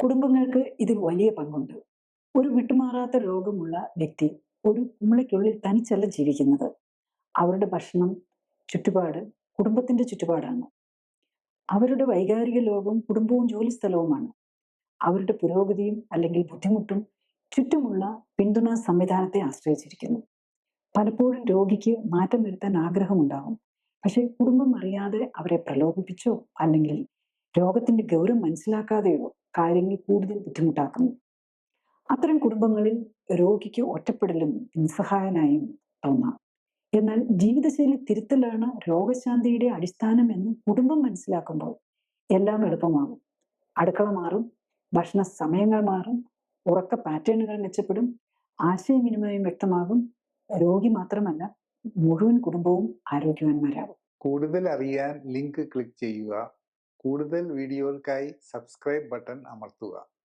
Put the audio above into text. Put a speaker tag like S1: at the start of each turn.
S1: കുടുംബങ്ങൾക്ക് ഇതിൽ വലിയ പങ്കുണ്ട്. ഒരു വിട്ടുമാറാത്ത രോഗമുള്ള വ്യക്തി ഒരു കുമിളയ്ക്കുള്ളിൽ തനിച്ചല്ല ജീവിക്കുന്നത്. അവരുടെ ഭക്ഷണം, ചുറ്റുപാട് കുടുംബത്തിന്റെ ചുറ്റുപാടാണ്. അവരുടെ വൈകാരിക ലോകവും കുടുംബവും ജോലിസ്ഥലവുമാണ്. അവരുടെ പുരോഗതിയും അല്ലെങ്കിൽ ബുദ്ധിമുട്ടും ചുറ്റുമുള്ള പിന്തുണാ സംവിധാനത്തെ ആശ്രയിച്ചിരിക്കുന്നു. പലപ്പോഴും രോഗിക്ക് മാറ്റം വരുത്താൻ ആഗ്രഹമുണ്ടാകും. പക്ഷേ കുടുംബം അറിയാതെ അവരെ പ്രലോഭിപ്പിച്ചോ അല്ലെങ്കിൽ രോഗത്തിന്റെ ഗൗരവം മനസ്സിലാക്കാതെയോ കാര്യങ്ങൾ കൂടുതൽ ബുദ്ധിമുട്ടാക്കുന്നു. അത്തരം കുടുംബങ്ങളിൽ രോഗിക്ക് ഒറ്റപ്പെടലും നിസ്സഹായനായും തോന്നാം. എന്നാൽ ജീവിതശൈലി തിരുത്തലാണ് രോഗശാന്തിയുടെ അടിസ്ഥാനം എന്ന് കുടുംബം മനസ്സിലാക്കുമ്പോൾ എല്ലാം എളുപ്പമാകും. അടുക്കള മാറും, ഭക്ഷണ സമയങ്ങൾ മാറും, ഉറക്ക പാറ്റേണുകൾ മെച്ചപ്പെടും, ആശയവിനിമയം വ്യക്തമാകും. രോഗി മാത്രമല്ല, മുഴുവൻ കുടുംബവും ആരോഗ്യവാന്മാരാകും.
S2: കൂടുതൽ അറിയാൻ ലിങ്ക് ക്ലിക്ക് ചെയ്യുക. കൂടുതൽ വീഡിയോകൾക്കായി സബ്സ്ക്രൈബ് ബട്ടൺ അമർത്തുക.